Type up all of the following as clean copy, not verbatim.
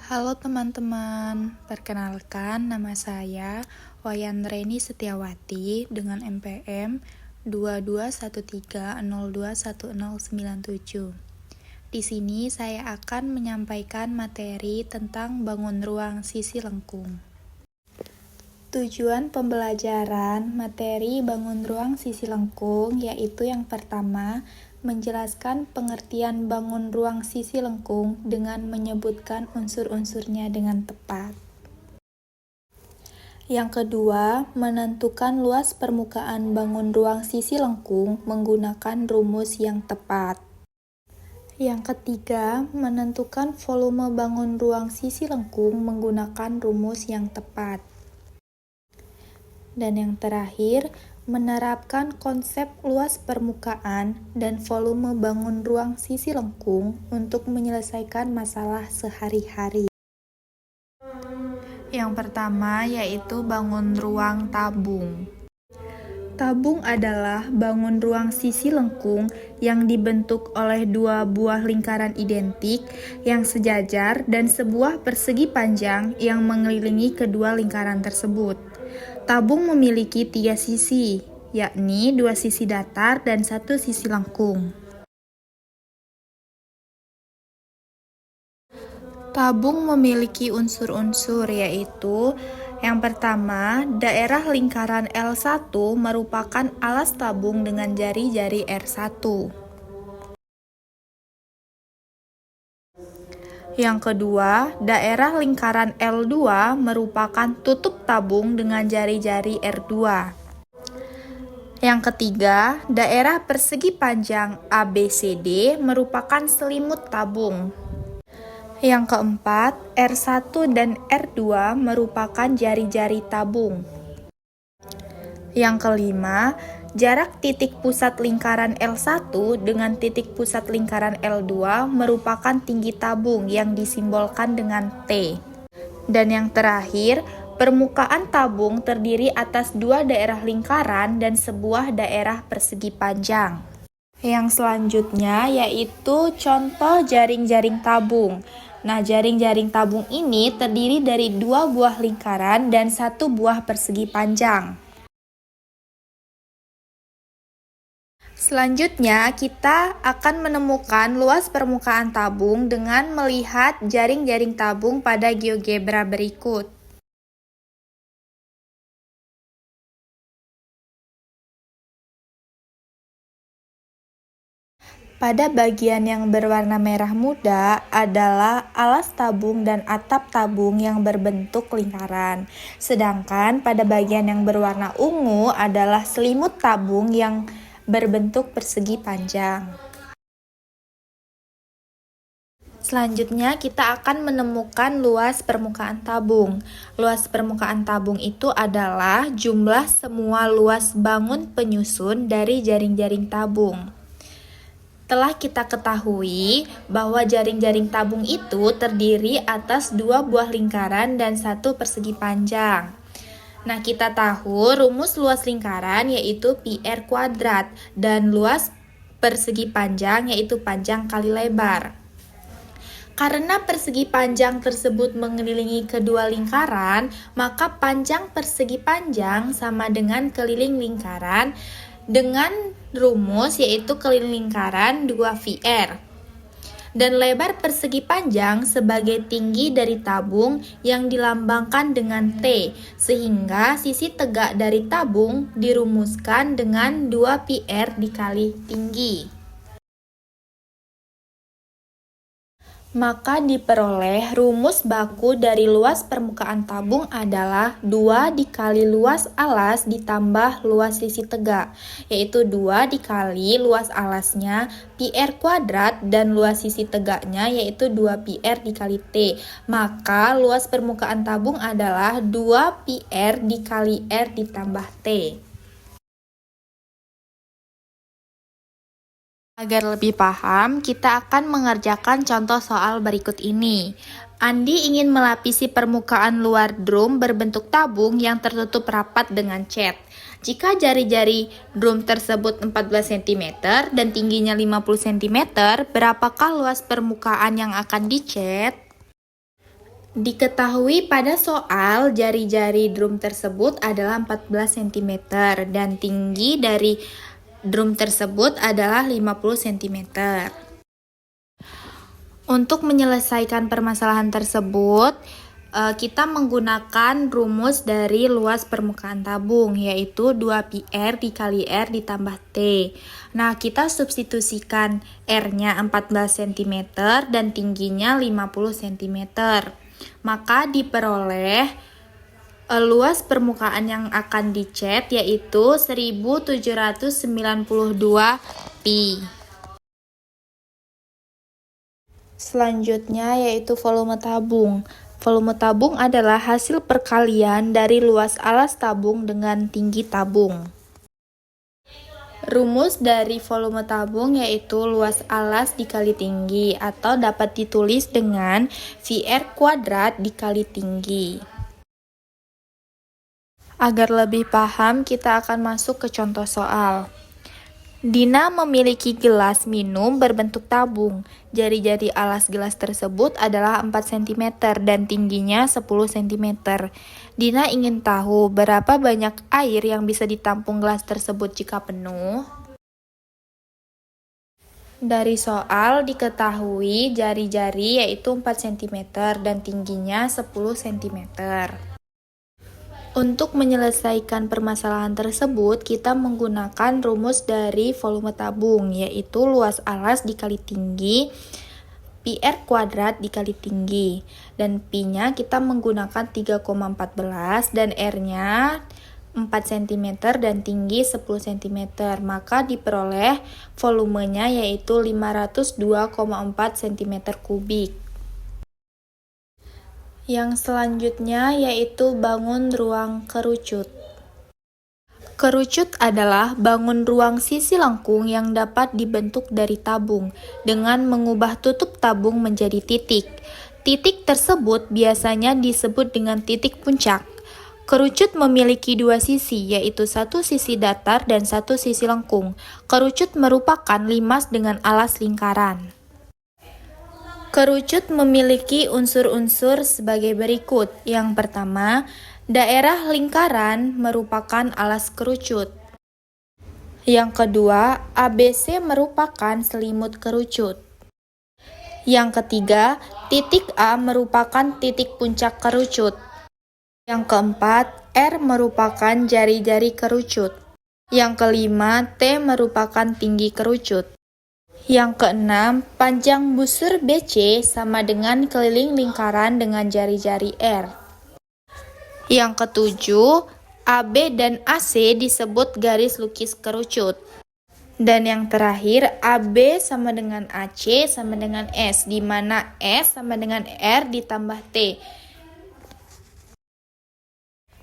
Halo teman-teman, perkenalkan nama saya Wayan Reni Setiawati dengan NPM 2213021097. Di sini saya akan menyampaikan materi tentang bangun ruang sisi lengkung. Tujuan pembelajaran materi bangun ruang sisi lengkung yaitu yang pertama, menjelaskan pengertian bangun ruang sisi lengkung dengan menyebutkan unsur-unsurnya dengan tepat. Yang kedua, menentukan luas permukaan bangun ruang sisi lengkung menggunakan rumus yang tepat. Yang ketiga, menentukan volume bangun ruang sisi lengkung menggunakan rumus yang tepat. Dan yang terakhir, menerapkan konsep luas permukaan dan volume bangun ruang sisi lengkung untuk menyelesaikan masalah sehari-hari. Yang pertama yaitu bangun ruang tabung. Tabung adalah bangun ruang sisi lengkung yang dibentuk oleh dua buah lingkaran identik yang sejajar dan sebuah persegi panjang yang mengelilingi kedua lingkaran tersebut. Tabung memiliki 3 sisi, yakni 2 sisi datar dan 1 sisi lengkung. Tabung memiliki unsur-unsur yaitu yang pertama, daerah lingkaran L1 merupakan alas tabung dengan jari-jari R1. Yang kedua, daerah lingkaran L2 merupakan tutup tabung dengan jari-jari R2. Yang ketiga, daerah persegi panjang ABCD merupakan selimut tabung. Yang keempat, R1 dan R2 merupakan jari-jari tabung. Yang kelima, jarak titik pusat lingkaran L1 dengan titik pusat lingkaran L2 merupakan tinggi tabung yang disimbolkan dengan T. Dan yang terakhir, permukaan tabung terdiri atas 2 daerah lingkaran dan sebuah daerah persegi panjang. Yang selanjutnya yaitu contoh jaring-jaring tabung. Nah, jaring-jaring tabung ini terdiri dari 2 buah lingkaran dan 1 buah persegi panjang. Selanjutnya, kita akan menemukan luas permukaan tabung dengan melihat jaring-jaring tabung pada GeoGebra berikut. Pada bagian yang berwarna merah muda adalah alas tabung dan atap tabung yang berbentuk lingkaran. Sedangkan pada bagian yang berwarna ungu adalah selimut tabung yang berbentuk persegi panjang. Selanjutnya kita akan menemukan luas permukaan tabung. Luas permukaan tabung itu adalah jumlah semua luas bangun penyusun dari jaring-jaring tabung. Telah kita ketahui bahwa jaring-jaring tabung itu terdiri atas 2 buah lingkaran dan 1 persegi panjang. Nah, kita tahu rumus luas lingkaran yaitu PR kuadrat dan luas persegi panjang yaitu panjang kali lebar. Karena persegi panjang tersebut mengelilingi kedua lingkaran, maka panjang persegi panjang sama dengan keliling lingkaran dengan rumus yaitu keliling lingkaran 2VR. Dan lebar persegi panjang sebagai tinggi dari tabung yang dilambangkan dengan T, sehingga sisi tegak dari tabung dirumuskan dengan 2PR dikali tinggi. Maka diperoleh rumus baku dari luas permukaan tabung adalah 2 dikali luas alas ditambah luas sisi tegak, yaitu 2 dikali luas alasnya PR kuadrat dan luas sisi tegaknya yaitu 2PR dikali T. Maka luas permukaan tabung adalah 2PR dikali R ditambah T. Agar lebih paham, kita akan mengerjakan contoh soal berikut ini. Andi ingin melapisi permukaan luar drum berbentuk tabung yang tertutup rapat dengan cat. Jika jari-jari drum tersebut 14 cm dan tingginya 50 cm, berapakah luas permukaan yang akan dicat? Diketahui pada soal jari-jari drum tersebut adalah 14 cm dan tinggi dari drum tersebut adalah 50 cm. Untuk menyelesaikan permasalahan tersebut, kita menggunakan rumus dari luas permukaan tabung, yaitu 2πr dikali R ditambah T. Nah, kita substitusikan R-nya 14 cm dan tingginya 50 cm. Maka diperoleh luas permukaan yang akan dicat yaitu 1792 pi. Selanjutnya yaitu volume tabung. Volume tabung adalah hasil perkalian dari luas alas tabung dengan tinggi tabung. Rumus dari volume tabung yaitu luas alas dikali tinggi atau dapat ditulis dengan VR² dikali tinggi. Agar lebih paham, kita akan masuk ke contoh soal. Dina memiliki gelas minum berbentuk tabung. Jari-jari alas gelas tersebut adalah 4 cm dan tingginya 10 cm. Dina ingin tahu berapa banyak air yang bisa ditampung gelas tersebut jika penuh. Dari soal diketahui jari-jari yaitu 4 cm dan tingginya 10 cm. Untuk menyelesaikan permasalahan tersebut, kita menggunakan rumus dari volume tabung, yaitu luas alas dikali tinggi, PR² dikali tinggi. Dan Pi-nya kita menggunakan 3,14 dan R-nya 4 cm dan tinggi 10 cm. Maka diperoleh volumenya yaitu 502,4 cm3. Yang selanjutnya yaitu bangun ruang kerucut. Kerucut adalah bangun ruang sisi lengkung yang dapat dibentuk dari tabung dengan mengubah tutup tabung menjadi titik. Titik tersebut biasanya disebut dengan titik puncak. Kerucut memiliki dua sisi, yaitu satu sisi datar dan satu sisi lengkung. Kerucut merupakan limas dengan alas lingkaran. Kerucut memiliki unsur-unsur sebagai berikut. Yang pertama, daerah lingkaran merupakan alas kerucut. Yang kedua, ABC merupakan selimut kerucut. Yang ketiga, titik A merupakan titik puncak kerucut. Yang keempat, R merupakan jari-jari kerucut. Yang kelima, T merupakan tinggi kerucut. Yang keenam, panjang busur BC sama dengan keliling lingkaran dengan jari-jari R. Yang ketujuh, AB dan AC disebut garis lukis kerucut. Dan yang terakhir, AB sama dengan AC sama dengan S, di mana S sama dengan R ditambah T.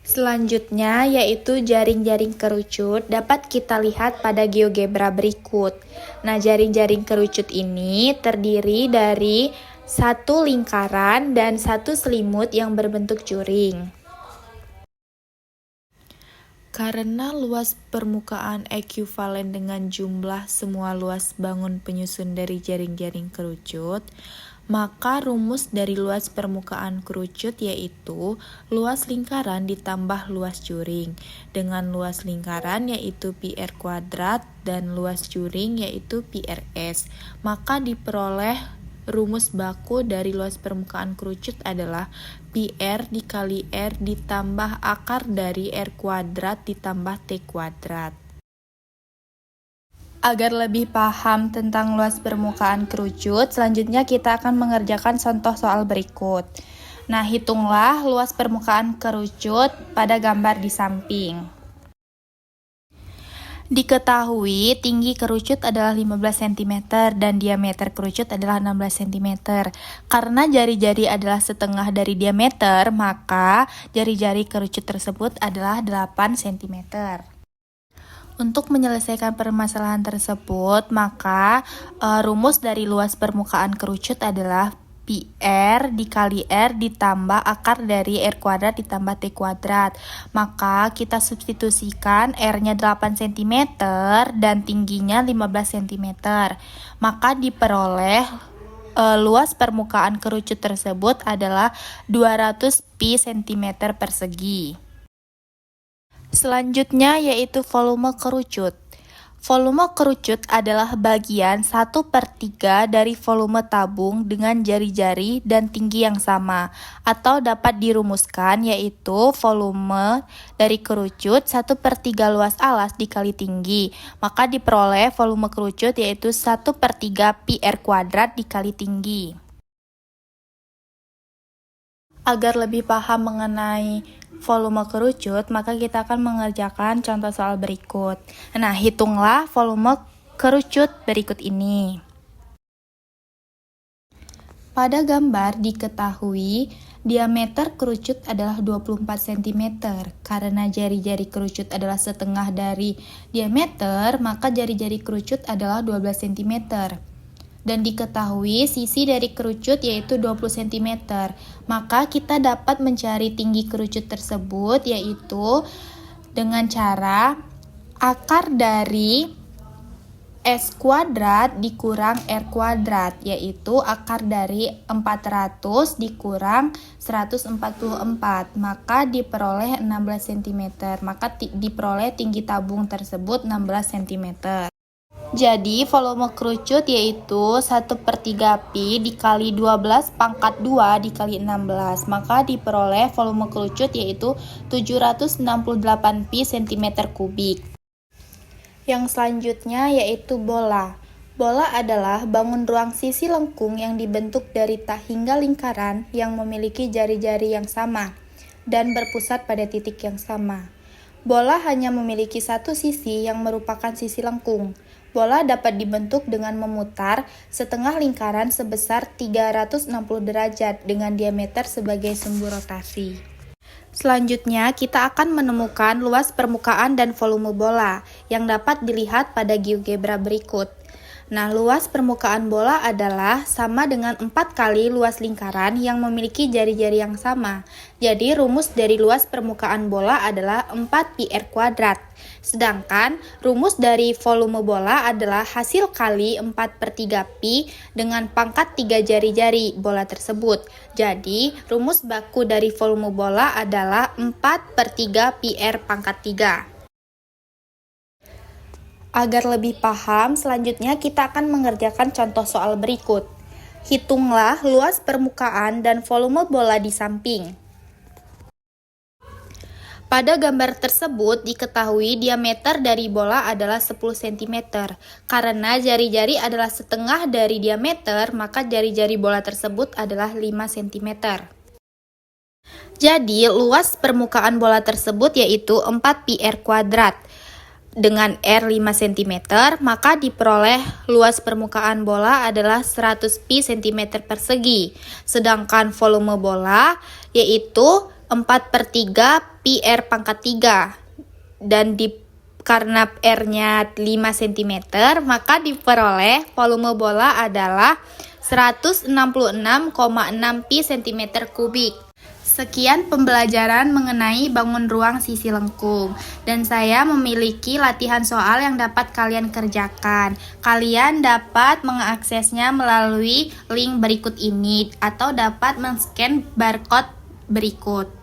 Selanjutnya yaitu jaring-jaring kerucut dapat kita lihat pada GeoGebra berikut. Nah, jaring-jaring kerucut ini terdiri dari satu lingkaran dan satu selimut yang berbentuk juring. Karena luas permukaan ekuivalen dengan jumlah semua luas bangun penyusun dari jaring-jaring kerucut, maka rumus dari luas permukaan kerucut yaitu luas lingkaran ditambah luas juring, dengan luas lingkaran yaitu PR² dan luas juring yaitu PRS. Maka diperoleh rumus baku dari luas permukaan kerucut adalah PR dikali R ditambah akar dari R² ditambah T². Agar lebih paham tentang luas permukaan kerucut, selanjutnya kita akan mengerjakan contoh soal berikut. Nah, hitunglah luas permukaan kerucut pada gambar di samping. Diketahui tinggi kerucut adalah 15 cm dan diameter kerucut adalah 16 cm. Karena jari-jari adalah setengah dari diameter, maka jari-jari kerucut tersebut adalah 8 cm. Untuk menyelesaikan permasalahan tersebut, maka rumus dari luas permukaan kerucut adalah PR dikali R ditambah akar dari R² ditambah T². Maka kita substitusikan R-nya 8 cm dan tingginya 15 cm. Maka diperoleh luas permukaan kerucut tersebut adalah 200 pi cm persegi. Selanjutnya yaitu volume kerucut. Volume kerucut adalah bagian 1/3 dari volume tabung dengan jari-jari dan tinggi yang sama, atau dapat dirumuskan yaitu volume dari kerucut 1/3 luas alas dikali tinggi, maka diperoleh volume kerucut yaitu 1/3 pi r kuadrat dikali tinggi. Agar lebih paham mengenai volume kerucut, maka kita akan mengerjakan contoh soal berikut. Nah, hitunglah volume kerucut berikut ini. Pada gambar diketahui diameter kerucut adalah 24 cm. Karena jari-jari kerucut adalah setengah dari diameter, maka jari-jari kerucut adalah 12 cm. Dan diketahui sisi dari kerucut yaitu 20 cm. Maka kita dapat mencari tinggi kerucut tersebut yaitu dengan cara akar dari S kuadrat dikurang R kuadrat, yaitu akar dari 400 dikurang 144, maka diperoleh 16 cm. Maka diperoleh tinggi tabung tersebut 16 cm. Jadi volume kerucut yaitu 1/3 pi dikali 12 pangkat 2 dikali 16, maka diperoleh volume kerucut yaitu 768 pi cm kubik. Yang selanjutnya yaitu bola. Bola adalah bangun ruang sisi lengkung yang dibentuk dari tak hingga lingkaran yang memiliki jari-jari yang sama dan berpusat pada titik yang sama. Bola hanya memiliki satu sisi yang merupakan sisi lengkung. Bola dapat dibentuk dengan memutar setengah lingkaran sebesar 360 derajat dengan diameter sebagai sumbu rotasi. Selanjutnya, kita akan menemukan luas permukaan dan volume bola yang dapat dilihat pada GeoGebra berikut. Nah, luas permukaan bola adalah sama dengan 4 kali luas lingkaran yang memiliki jari-jari yang sama. Jadi, rumus dari luas permukaan bola adalah 4 pi r kuadrat. Sedangkan, rumus dari volume bola adalah hasil kali 4/3 pi dengan pangkat 3 jari-jari bola tersebut. Jadi, rumus baku dari volume bola adalah 4/3 pi r pangkat 3. Agar lebih paham, selanjutnya kita akan mengerjakan contoh soal berikut. Hitunglah luas permukaan dan volume bola di samping. Pada gambar tersebut diketahui diameter dari bola adalah 10 cm. Karena jari-jari adalah setengah dari diameter, maka jari-jari bola tersebut adalah 5 cm. Jadi, luas permukaan bola tersebut yaitu 4 pi r kuadrat. Dengan R 5 cm, maka diperoleh luas permukaan bola adalah 100 pi cm persegi. Sedangkan volume bola yaitu 4/3 pi r pangkat 3. Dan karena R-nya 5 cm, maka diperoleh volume bola adalah 166,6 pi cm kubik. Sekian pembelajaran mengenai bangun ruang sisi lengkung, dan saya memiliki latihan soal yang dapat kalian kerjakan. Kalian dapat mengaksesnya melalui link berikut ini atau dapat men-scan barcode berikut.